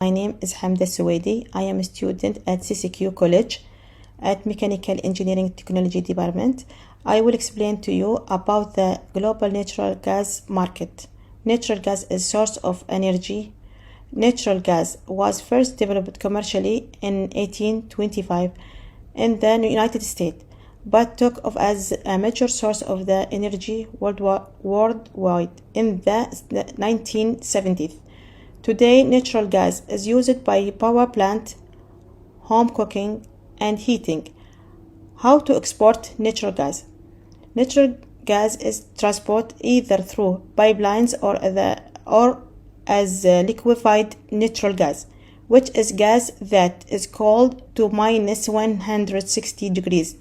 My name is Hamdة السويدي. I am a student at CCQ College at Mechanical Engineering Technology Department. I will explain to you about the global natural gas market. Natural gas is source of energy. Natural gas was first developed commercially in 1825 in the United States, but took off as a major source of the energy worldwide in the 1970s. Today, natural gas is used by power plant, home cooking, and heating. How to export natural gas? Natural gas is transported either through pipelines or as liquefied natural gas, which is gas that is cold to minus 160 degrees.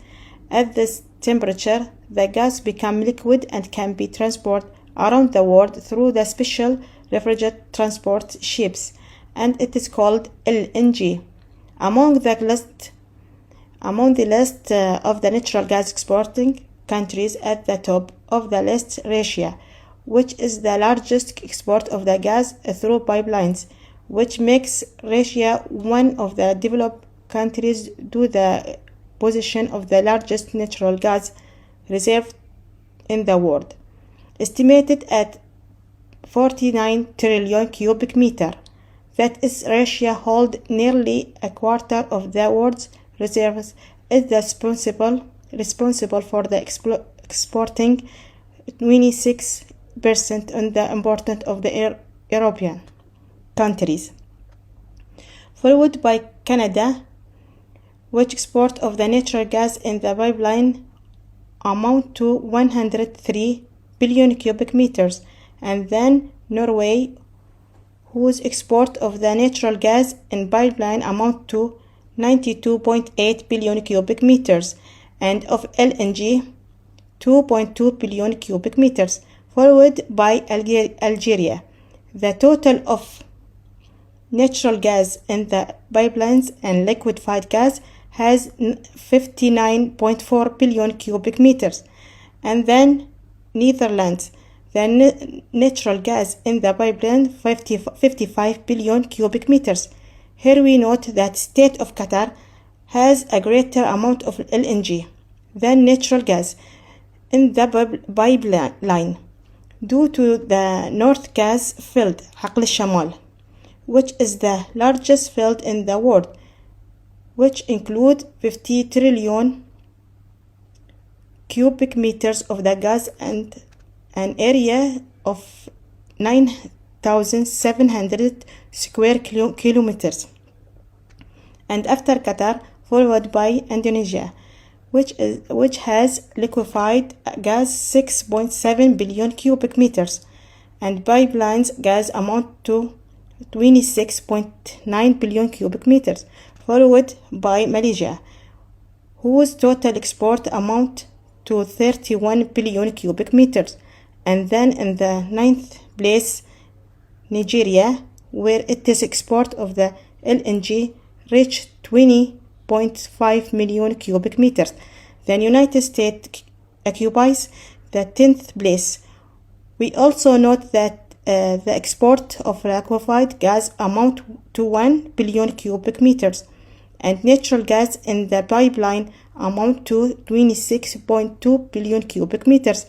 At this temperature, the gas becomes liquid and can be transported around the world through the special refrigerated transport ships, and it is called LNG. Among the list of the natural gas exporting countries, at the top of the list, Russia, which is the largest export of the gas through pipelines, which makes Russia one of the developed countries due to the position of the largest natural gas reserve in the world, estimated at 49 trillion cubic meter. That is, Russia holds nearly a quarter of the world's reserves, is responsible for the exporting 26% on the importance of the European countries, followed by Canada, which export of the natural gas in the pipeline amount to 103 billion cubic meters, and then Norway, whose export of the natural gas in pipeline amount to 92.8 billion cubic meters, and of LNG 2.2 billion cubic meters, followed by Algeria. The total of natural gas in the pipelines and liquefied gas has 59.4 billion cubic meters, and then Netherlands. The natural gas in the pipeline 55 billion cubic meters. Here we note that state of Qatar has a greater amount of LNG than natural gas in the pipeline due to the North Gas field, حقل الشمال, which is the largest field in the world, which include 50 trillion cubic meters of the gas and an area of 9,700 square kilometers. And after Qatar, followed by Indonesia, which has liquefied gas 6.7 billion cubic meters, and pipelines gas amount to 26.9 billion cubic meters, followed by Malaysia, whose total export amount to 31 billion cubic meters. And then in the 9th place, Nigeria, where its export of the LNG reached 20.5 million cubic meters. The United States occupies the 10th place. We also note that the export of liquefied gas amount to 1 billion cubic meters, and natural gas in the pipeline amount to 26.2 billion cubic meters.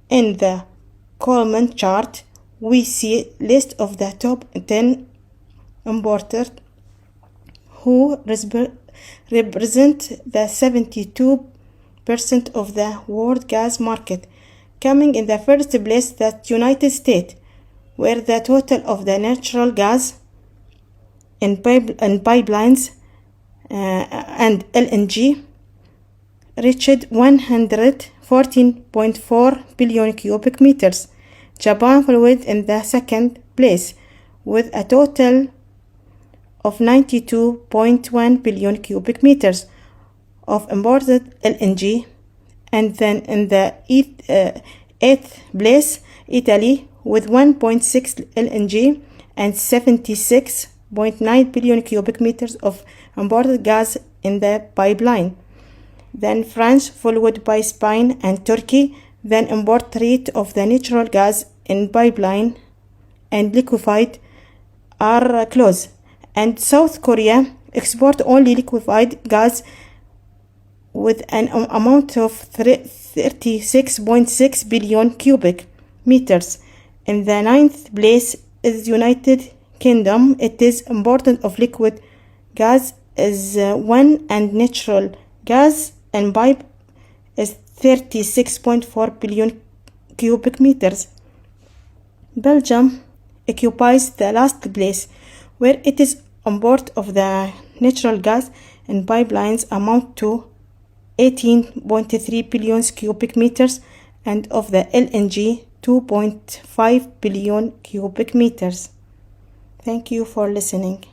In the column chart, we see list of the top 10 importers who represent the 72% of the world gas market. Coming in the first place, the United States, where the total of the natural gas in pipelines and LNG reached 114.4 billion cubic meters. Japan followed in the second place with a total of 92.1 billion cubic meters of imported LNG. And then in the 8th place, Italy with 1.6 LNG and 76.9 billion cubic meters of imported gas in the pipeline. Then France, followed by Spain and Turkey. Then import rate of the natural gas in pipeline and liquefied are close. and South Korea export only liquefied gas with an amount of 36.6 billion cubic meters. In the 9th place is United Kingdom. It is important of liquid gas is 1 and natural gas and pipe is 36.4 billion cubic meters. Belgium occupies the last place, where it is import of the natural gas and pipelines amount to 18.3 billion cubic meters and of the LNG 2.5 billion cubic meters. Thank you for listening.